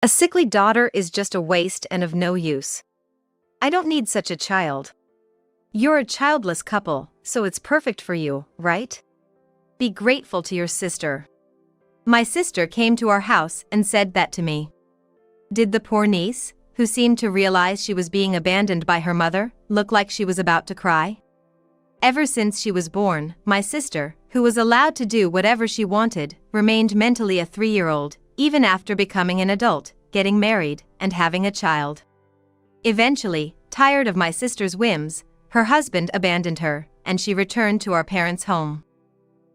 A sickly daughter is just a waste and of no use. I don't need such a child. You're a childless couple, so it's perfect for you, right? Be grateful to your sister. My sister came to our house and said that to me. Did the poor niece, who seemed to realize she was being abandoned by her mother, look like she was about to cry? Ever since she was born, my sister, who was allowed to do whatever she wanted, remained mentally a 3-year-old, even after becoming an adult, getting married, and having a child. Eventually, tired of my sister's whims, her husband abandoned her, and she returned to our parents' home.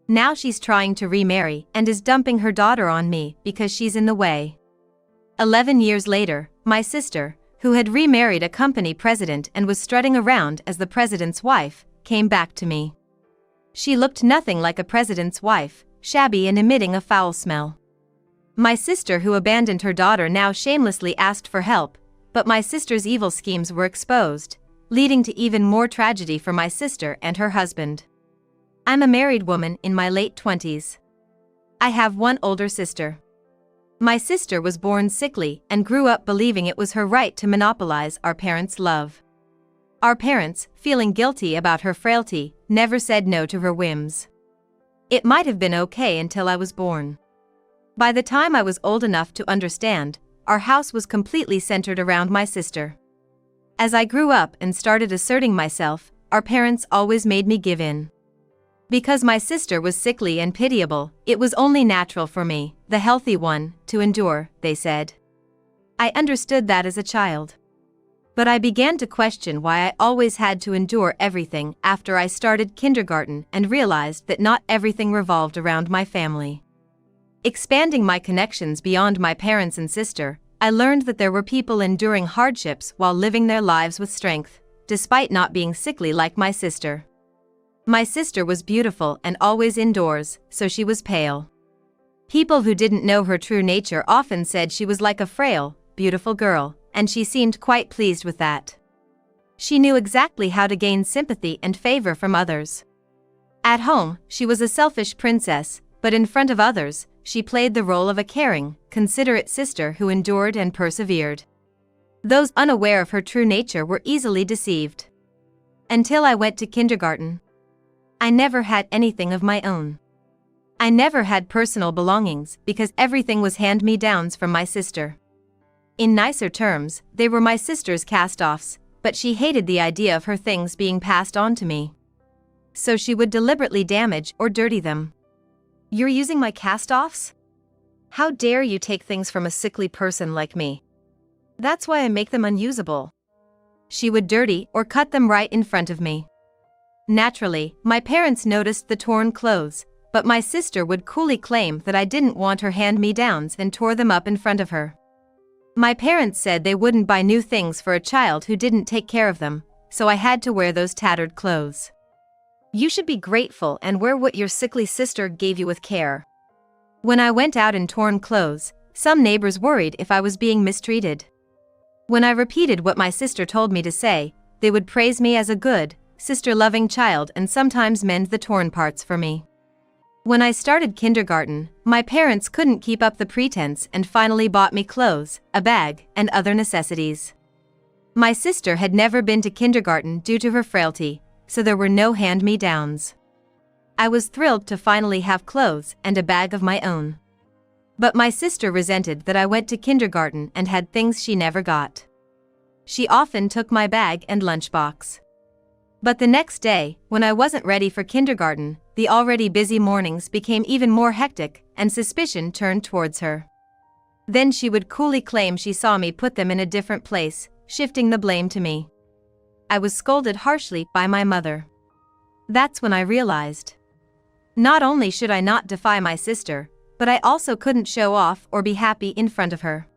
Now she's trying to remarry and is dumping her daughter on me because she's in the way. 11 years later, my sister, who had remarried a company president and was strutting around as the president's wife, came back to me. She looked nothing like a president's wife, shabby and emitting a foul smell. My sister who abandoned her daughter now shamelessly asked for help, but my sister's evil schemes were exposed, leading to even more tragedy for my sister and her husband. I'm a married woman in my late 20s. I have one older sister. My sister was born sickly and grew up believing it was her right to monopolize our parents' love. Our parents, feeling guilty about her frailty, never said no to her whims. It might have been okay until I was born. By the time I was old enough to understand, our house was completely centered around my sister. As I grew up and started asserting myself, our parents always made me give in. Because my sister was sickly and pitiable, it was only natural for me, the healthy one, to endure, they said. I understood that as a child. But I began to question why I always had to endure everything after I started kindergarten and realized that not everything revolved around my family. Expanding my connections beyond my parents and sister, I learned that there were people enduring hardships while living their lives with strength, despite not being sickly like my sister. My sister was beautiful and always indoors, so she was pale. People who didn't know her true nature often said she was like a frail, beautiful girl, and she seemed quite pleased with that. She knew exactly how to gain sympathy and favor from others. At home, she was a selfish princess, but in front of others, she played the role of a caring, considerate sister who endured and persevered. Those unaware of her true nature were easily deceived. Until I went to kindergarten. I never had anything of my own. I never had personal belongings because everything was hand-me-downs from my sister. In nicer terms, they were my sister's cast-offs, but she hated the idea of her things being passed on to me. So she would deliberately damage or dirty them. You're using my cast-offs? How dare you take things from a sickly person like me? That's why I make them unusable. She would dirty or cut them right in front of me. Naturally, my parents noticed the torn clothes, but my sister would coolly claim that I didn't want her hand-me-downs and tore them up in front of her. My parents said they wouldn't buy new things for a child who didn't take care of them, so I had to wear those tattered clothes. You should be grateful and wear what your sickly sister gave you with care. When I went out in torn clothes, some neighbors worried if I was being mistreated. When I repeated what my sister told me to say, they would praise me as a good, sister-loving child and sometimes mend the torn parts for me. When I started kindergarten, my parents couldn't keep up the pretense and finally bought me clothes, a bag, and other necessities. My sister had never been to kindergarten due to her frailty, so there were no hand-me-downs. I was thrilled to finally have clothes and a bag of my own. But my sister resented that I went to kindergarten and had things she never got. She often took my bag and lunchbox. But the next day, when I wasn't ready for kindergarten, the already busy mornings became even more hectic, and suspicion turned towards her. Then she would coolly claim she saw me put them in a different place, shifting the blame to me. I was scolded harshly by my mother. That's when I realized. Not only should I not defy my sister, but I also couldn't show off or be happy in front of her.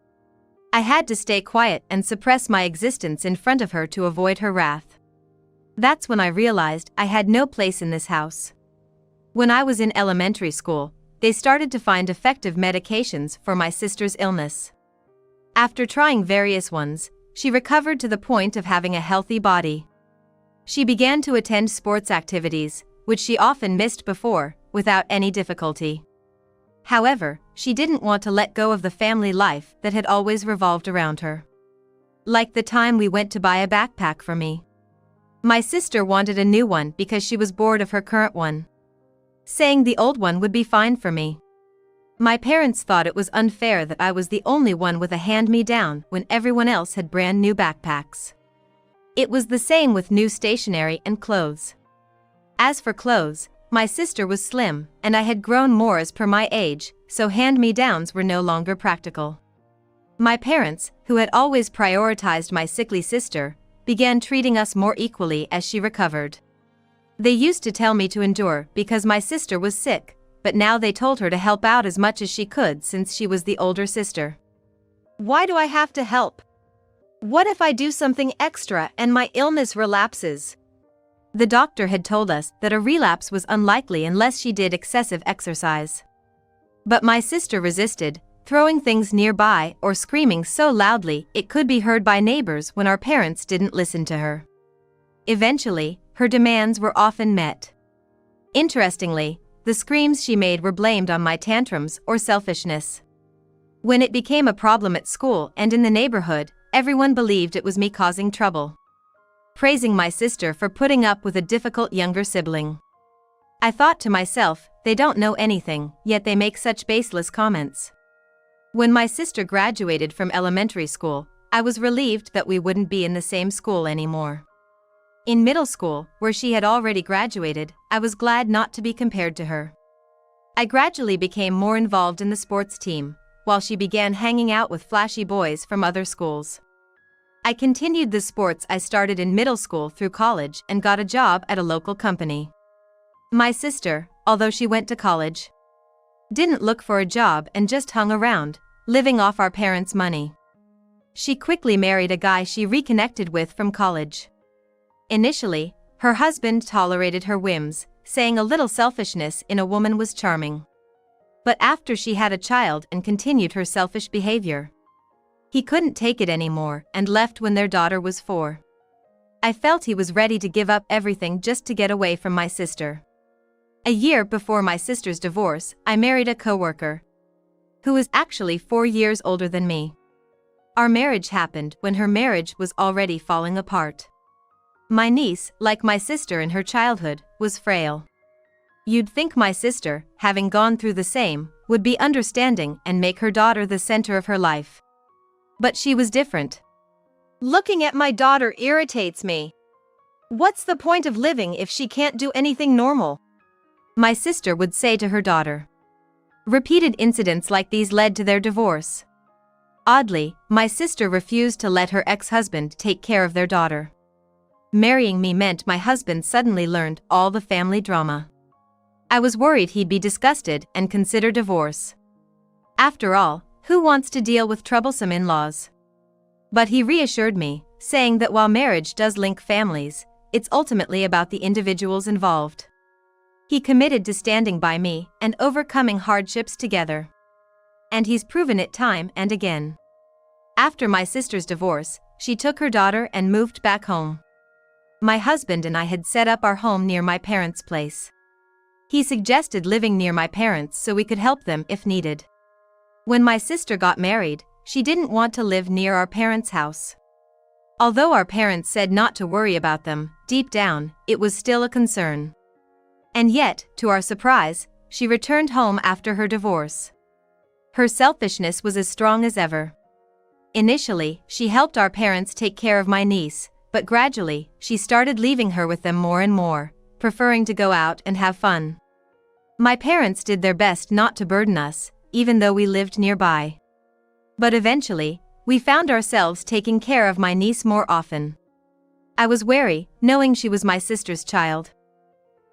I had to stay quiet and suppress my existence in front of her to avoid her wrath. That's when I realized I had no place in this house. When I was in elementary school, they started to find effective medications for my sister's illness. After trying various ones, she recovered to the point of having a healthy body. She began to attend sports activities, which she often missed before, without any difficulty. However, she didn't want to let go of the family life that had always revolved around her. Like the time we went to buy a backpack for me. My sister wanted a new one because she was bored of her current one, saying the old one would be fine for me. My parents thought it was unfair that I was the only one with a hand-me-down when everyone else had brand new backpacks. It was the same with new stationery and clothes. As for clothes, my sister was slim, and I had grown more as per my age, so hand-me-downs were no longer practical. My parents, who had always prioritized my sickly sister, began treating us more equally as she recovered. They used to tell me to endure because my sister was sick, but now they told her to help out as much as she could since she was the older sister. Why do I have to help? What if I do something extra and my illness relapses? The doctor had told us that a relapse was unlikely unless she did excessive exercise. But my sister resisted, throwing things nearby or screaming so loudly it could be heard by neighbors when our parents didn't listen to her. Eventually, her demands were often met. Interestingly, the screams she made were blamed on my tantrums or selfishness. When it became a problem at school and in the neighborhood, everyone believed it was me causing trouble, praising my sister for putting up with a difficult younger sibling. I thought to myself, they don't know anything, yet they make such baseless comments. When my sister graduated from elementary school, I was relieved that we wouldn't be in the same school anymore. In middle school, where she had already graduated, I was glad not to be compared to her. I gradually became more involved in the sports team, while she began hanging out with flashy boys from other schools. I continued the sports I started in middle school through college and got a job at a local company. My sister, although she went to college, didn't look for a job and just hung around, living off our parents' money. She quickly married a guy she reconnected with from college. Initially, her husband tolerated her whims, saying a little selfishness in a woman was charming. But after she had a child and continued her selfish behavior, he couldn't take it anymore and left when their daughter was 4. I felt he was ready to give up everything just to get away from my sister. A year before my sister's divorce, I married a coworker who was actually 4 years older than me. Our marriage happened when her marriage was already falling apart. My niece, like my sister in her childhood, was frail. You'd think my sister, having gone through the same, would be understanding and make her daughter the center of her life. But she was different. Looking at my daughter irritates me. What's the point of living if she can't do anything normal? My sister would say to her daughter. Repeated incidents like these led to their divorce. Oddly, my sister refused to let her ex-husband take care of their daughter. Marrying me meant my husband suddenly learned all the family drama. I was worried he'd be disgusted and consider divorce. After all, who wants to deal with troublesome in-laws? But he reassured me, saying that while marriage does link families, it's ultimately about the individuals involved. He committed to standing by me and overcoming hardships together. And he's proven it time and again. After my sister's divorce, she took her daughter and moved back home. My husband and I had set up our home near my parents' place. He suggested living near my parents so we could help them if needed. When my sister got married, she didn't want to live near our parents' house. Although our parents said not to worry about them, deep down, it was still a concern. And yet, to our surprise, she returned home after her divorce. Her selfishness was as strong as ever. Initially, she helped our parents take care of my niece, but gradually, she started leaving her with them more and more, preferring to go out and have fun. My parents did their best not to burden us, even though we lived nearby. But eventually, we found ourselves taking care of my niece more often. I was wary, knowing she was my sister's child.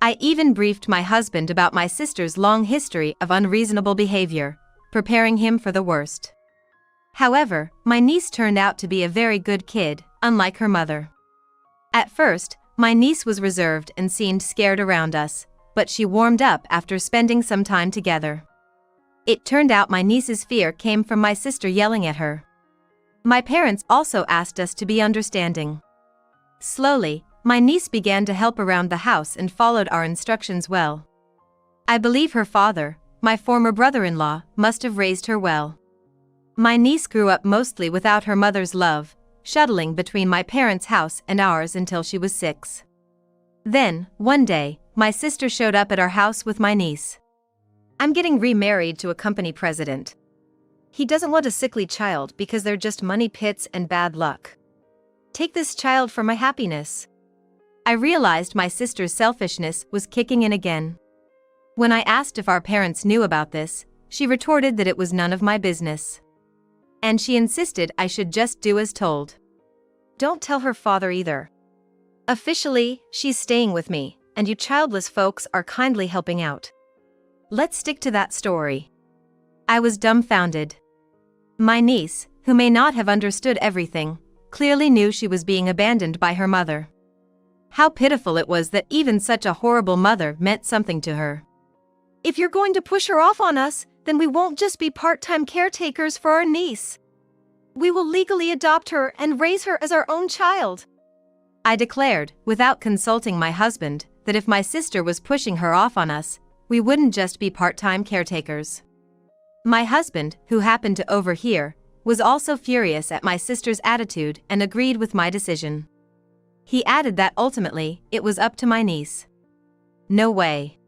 I even briefed my husband about my sister's long history of unreasonable behavior, preparing him for the worst. However, my niece turned out to be a very good kid, unlike her mother. At first, my niece was reserved and seemed scared around us, but she warmed up after spending some time together. It turned out my niece's fear came from my sister yelling at her. My parents also asked us to be understanding. Slowly, my niece began to help around the house and followed our instructions well. I believe her father, my former brother-in-law, must have raised her well. My niece grew up mostly without her mother's love, shuttling between my parents' house and ours until she was 6. Then, one day, my sister showed up at our house with my niece. "I'm getting remarried to a company president. He doesn't want a sickly child because they're just money pits and bad luck. Take this child for my happiness." I realized my sister's selfishness was kicking in again. When I asked if our parents knew about this, she retorted that it was none of my business. And she insisted I should just do as told. "Don't tell her father either. Officially, she's staying with me, and you childless folks are kindly helping out. Let's stick to that story." I was dumbfounded. My niece, who may not have understood everything, clearly knew she was being abandoned by her mother. How pitiful it was that even such a horrible mother meant something to her. "If you're going to push her off on us, then we won't just be part-time caretakers for our niece. We will legally adopt her and raise her as our own child," I declared, without consulting my husband, that if my sister was pushing her off on us, we wouldn't just be part-time caretakers. My husband, who happened to overhear, was also furious at my sister's attitude and agreed with my decision. He added that ultimately, it was up to my niece. "No way.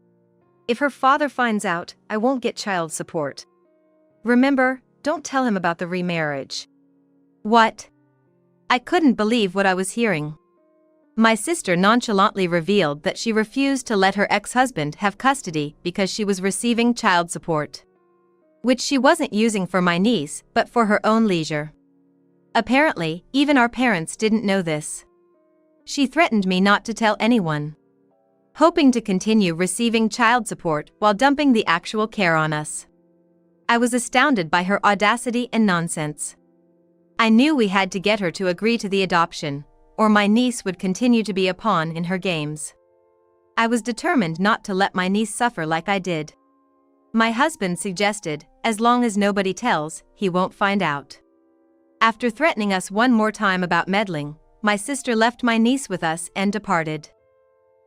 If her father finds out, I won't get child support. Remember, don't tell him about the remarriage." What? I couldn't believe what I was hearing. My sister nonchalantly revealed that she refused to let her ex-husband have custody because she was receiving child support, which she wasn't using for my niece but for her own leisure. Apparently, even our parents didn't know this. She threatened me not to tell anyone, hoping to continue receiving child support while dumping the actual care on us. I was astounded by her audacity and nonsense. I knew we had to get her to agree to the adoption, or my niece would continue to be a pawn in her games. I was determined not to let my niece suffer like I did. My husband suggested, as long as nobody tells, he won't find out. After threatening us one more time about meddling, my sister left my niece with us and departed.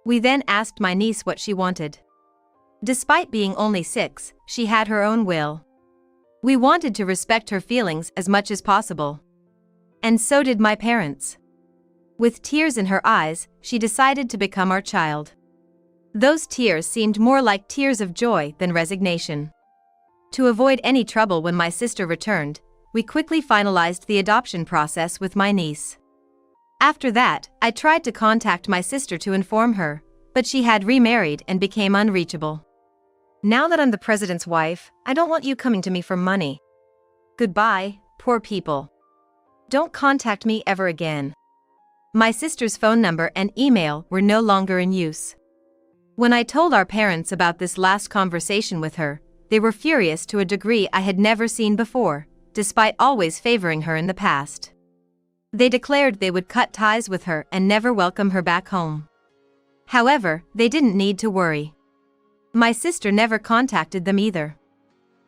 We then asked my niece what she wanted. Despite being only 6, she had her own will. We wanted to respect her feelings as much as possible. And so did my parents. With tears in her eyes, she decided to become our child. Those tears seemed more like tears of joy than resignation. To avoid any trouble when my sister returned, we quickly finalized the adoption process with my niece. After that, I tried to contact my sister to inform her, but she had remarried and became unreachable. "Now that I'm the president's wife, I don't want you coming to me for money. Goodbye, poor people. Don't contact me ever again." My sister's phone number and email were no longer in use. When I told our parents about this last conversation with her, they were furious to a degree I had never seen before, despite always favoring her in the past. They declared they would cut ties with her and never welcome her back home. However, they didn't need to worry. My sister never contacted them either.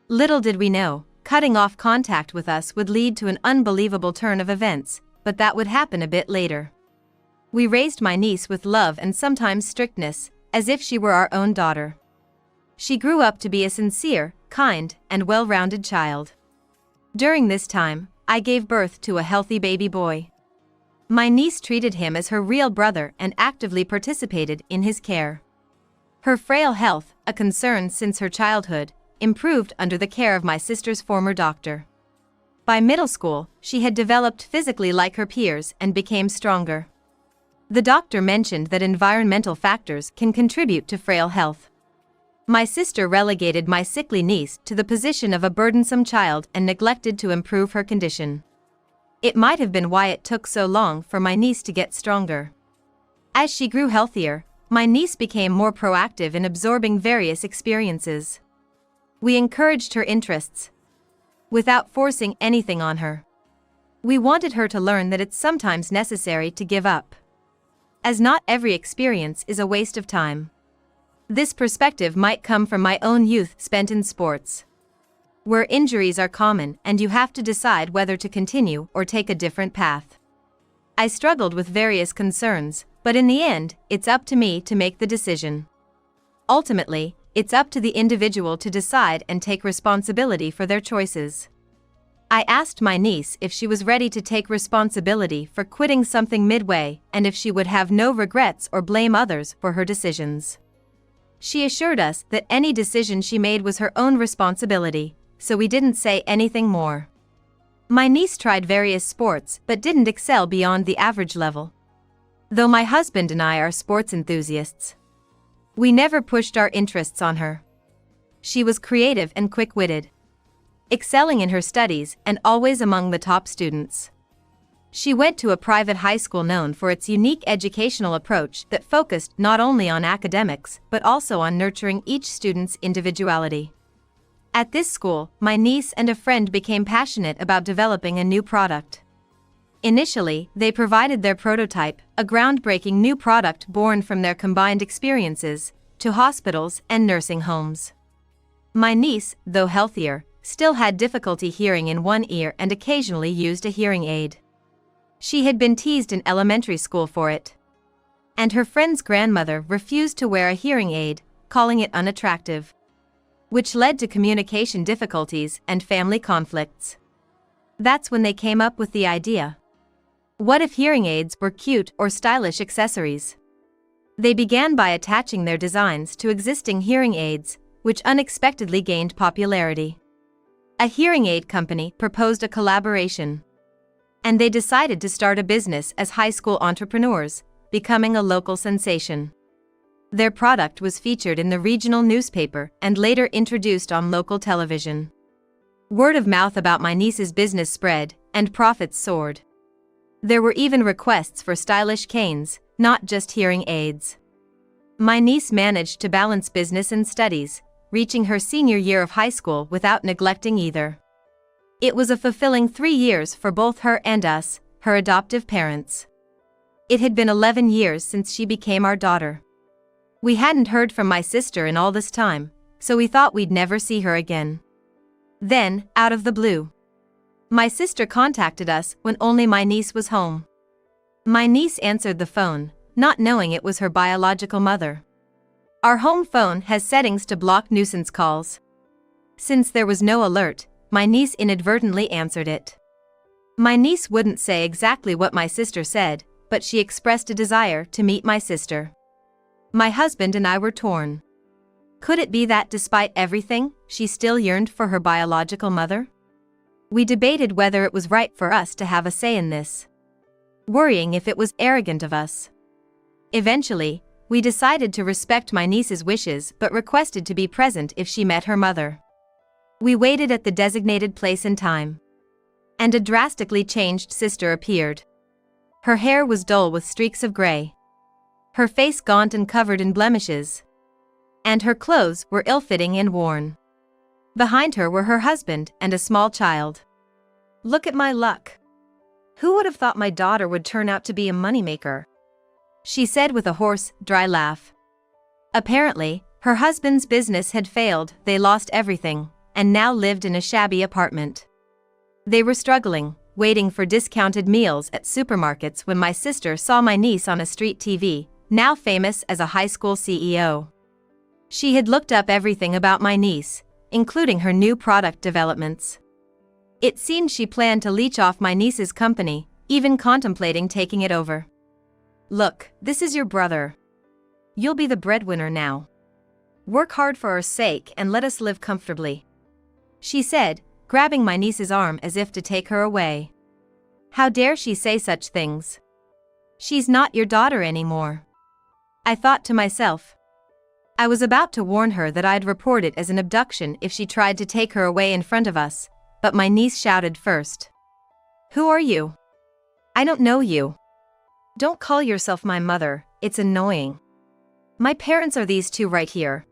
Little did we know, cutting off contact with us would lead to an unbelievable turn of events, but that would happen a bit later. We raised my niece with love and sometimes strictness, as if she were our own daughter. She grew up to be a sincere, kind, and well-rounded child. During this time, I gave birth to a healthy baby boy. My niece treated him as her real brother and actively participated in his care. Her frail health, a concern since her childhood, improved under the care of my sister's former doctor. By middle school, she had developed physically like her peers and became stronger. The doctor mentioned that environmental factors can contribute to frail health. My sister relegated my sickly niece to the position of a burdensome child and neglected to improve her condition. It might have been why it took so long for my niece to get stronger. As she grew healthier, my niece became more proactive in absorbing various experiences. We encouraged her interests, without forcing anything on her. We wanted her to learn that it's sometimes necessary to give up, as not every experience is a waste of time. This perspective might come from my own youth spent in sports, where injuries are common and you have to decide whether to continue or take a different path. I struggled with various concerns, but in the end, it's up to me to make the decision. Ultimately, it's up to the individual to decide and take responsibility for their choices. I asked my niece if she was ready to take responsibility for quitting something midway and if she would have no regrets or blame others for her decisions. She assured us that any decision she made was her own responsibility, so we didn't say anything more. My niece tried various sports but didn't excel beyond the average level. Though my husband and I are sports enthusiasts, we never pushed our interests on her. She was creative and quick-witted, excelling in her studies and always among the top students. She went to a private high school known for its unique educational approach that focused not only on academics but also on nurturing each student's individuality. At this school, my niece and a friend became passionate about developing a new product. Initially, they provided their prototype, a groundbreaking new product born from their combined experiences, to hospitals and nursing homes. My niece, though healthier, still had difficulty hearing in one ear and occasionally used a hearing aid. She had been teased in elementary school for it, and her friend's grandmother refused to wear a hearing aid, calling it unattractive, which led to communication difficulties and family conflicts. That's when they came up with the idea. What if hearing aids were cute or stylish accessories? They began by attaching their designs to existing hearing aids, which unexpectedly gained popularity. A hearing aid company proposed a collaboration, and they decided to start a business as high school entrepreneurs, becoming a local sensation. Their product was featured in the regional newspaper and later introduced on local television. Word of mouth about my niece's business spread, and profits soared. There were even requests for stylish canes, not just hearing aids. My niece managed to balance business and studies, reaching her senior year of high school without neglecting either. It was a fulfilling 3 years for both her and us, her adoptive parents. It had been 11 years since she became our daughter. We hadn't heard from my sister in all this time, so we thought we'd never see her again. Then, out of the blue, my sister contacted us when only my niece was home. My niece answered the phone, not knowing it was her biological mother. Our home phone has settings to block nuisance calls. Since there was no alert, my niece inadvertently answered it. My niece wouldn't say exactly what my sister said, but she expressed a desire to meet my sister. My husband and I were torn. Could it be that despite everything, she still yearned for her biological mother? We debated whether it was right for us to have a say in this, worrying if it was arrogant of us. Eventually, we decided to respect my niece's wishes but requested to be present if she met her mother. We waited at the designated place and time, and a drastically changed sister appeared. Her hair was dull with streaks of gray, her face gaunt and covered in blemishes, and her clothes were ill-fitting and worn. Behind her were her husband and a small child. "Look at my luck. Who would have thought my daughter would turn out to be a moneymaker?" she said with a hoarse, dry laugh. Apparently, her husband's business had failed, they lost everything, and now lived in a shabby apartment. They were struggling, waiting for discounted meals at supermarkets when my sister saw my niece on a street TV, now famous as a high school CEO. She had looked up everything about my niece, including her new product developments. It seemed she planned to leech off my niece's company, even contemplating taking it over. "Look, this is your brother. You'll be the breadwinner now. Work hard for our sake and let us live comfortably," she said, grabbing my niece's arm as if to take her away. How dare she say such things? She's not your daughter anymore, I thought to myself. I was about to warn her that I'd report it as an abduction if she tried to take her away in front of us, but my niece shouted first. "Who are you? I don't know you. Don't call yourself my mother, it's annoying. My parents are these two right here.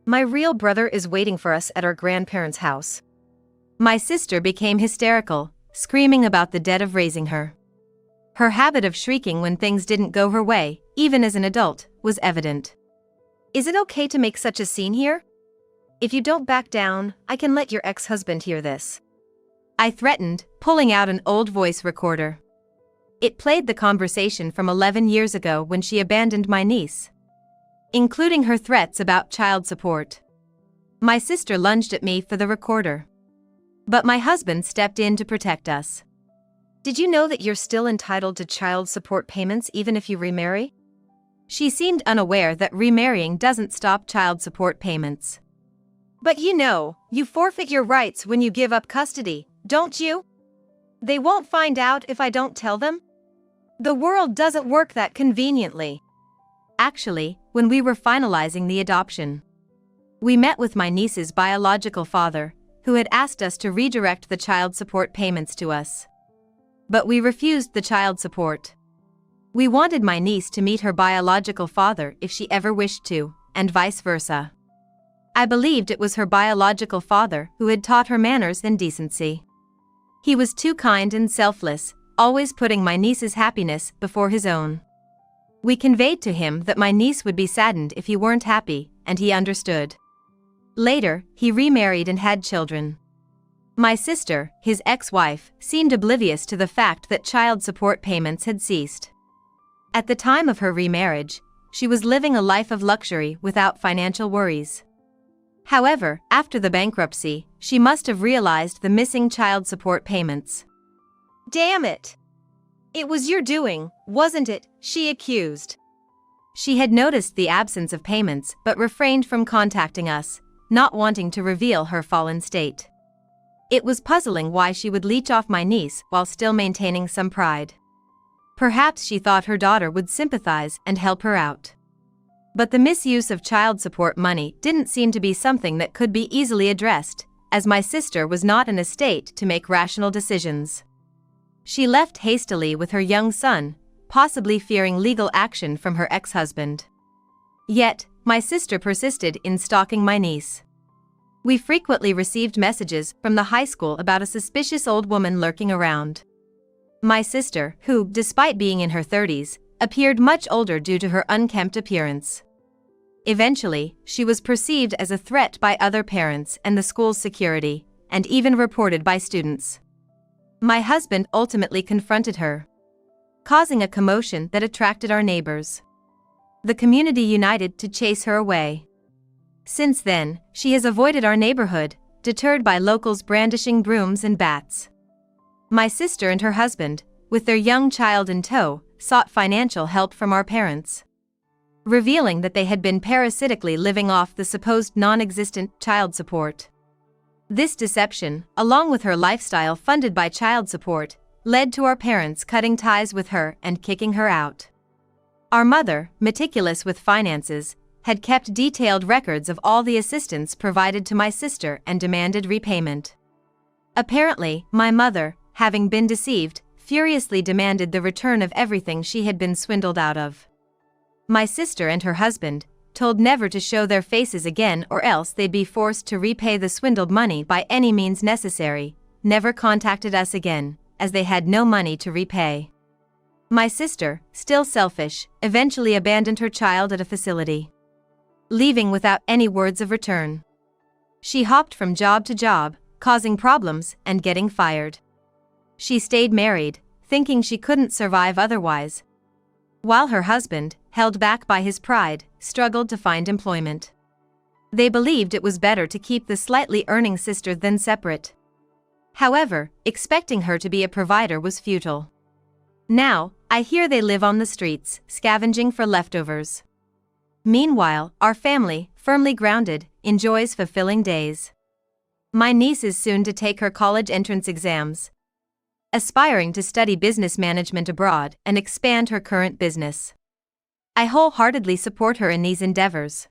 My real brother is waiting for us at our grandparents' house." My sister became hysterical, screaming about the debt of raising her. Her habit of shrieking when things didn't go her way, even as an adult, was evident. "Is it okay to make such a scene here? If you don't back down, I can let your ex-husband hear this," I threatened, pulling out an old voice recorder. It played the conversation from 11 years ago when she abandoned my niece. including her threats about child support. My sister lunged at me for the recorder. But my husband stepped in to protect us. Did you know that you're still entitled to child support payments even if you remarry? She seemed unaware that remarrying doesn't stop child support payments. But you forfeit your rights when you give up custody, don't you? They won't find out if I don't tell them? The world doesn't work that conveniently. Actually, when we were finalizing the adoption, we met with my niece's biological father, who had asked us to redirect the child support payments to us. But we refused the child support. We wanted my niece to meet her biological father if she ever wished to, and vice versa. I believed it was her biological father who had taught her manners and decency. He was too kind and selfless, always putting my niece's happiness before his own. We conveyed to him that my niece would be saddened if he weren't happy, and he understood. Later, he remarried and had children. My sister, his ex-wife, seemed oblivious to the fact that child support payments had ceased. At the time of her remarriage, she was living a life of luxury without financial worries. However, after the bankruptcy, she must have realized the missing child support payments. "Damn it! It was your doing, wasn't it?" she accused. She had noticed the absence of payments but refrained from contacting us, not wanting to reveal her fallen state. It was puzzling why she would leech off my niece while still maintaining some pride. Perhaps she thought her daughter would sympathize and help her out. But the misuse of child support money didn't seem to be something that could be easily addressed, as my sister was not in a state to make rational decisions. She left hastily with her young son, possibly fearing legal action from her ex-husband. Yet, my sister persisted in stalking my niece. We frequently received messages from the high school about a suspicious old woman lurking around. My sister, who, despite being in her 30s, appeared much older due to her unkempt appearance. Eventually, she was perceived as a threat by other parents and the school's security, and even reported by students. My husband ultimately confronted her, causing a commotion that attracted our neighbors. The community united to chase her away. Since then, she has avoided our neighborhood, deterred by locals brandishing brooms and bats. My sister and her husband, with their young child in tow, sought financial help from our parents, revealing that they had been parasitically living off the supposed non-existent child support. This deception, along with her lifestyle funded by child support, led to our parents cutting ties with her and kicking her out. Our mother, meticulous with finances, had kept detailed records of all the assistance provided to my sister and demanded repayment. Apparently, my mother, having been deceived, furiously demanded the return of everything she had been swindled out of. My sister and her husband, told never to show their faces again or else they'd be forced to repay the swindled money by any means necessary, never contacted us again, as they had no money to repay. My sister, still selfish, eventually abandoned her child at a facility, leaving without any words of return. She hopped from job to job, causing problems and getting fired. She stayed married, thinking she couldn't survive otherwise, while her husband, held back by his pride, struggled to find employment. They believed it was better to keep the slightly earning sister than separate. However, expecting her to be a provider was futile. Now, I hear they live on the streets, scavenging for leftovers. Meanwhile, our family, firmly grounded, enjoys fulfilling days. My niece is soon to take her college entrance exams, aspiring to study business management abroad and expand her current business. I wholeheartedly support her in these endeavors.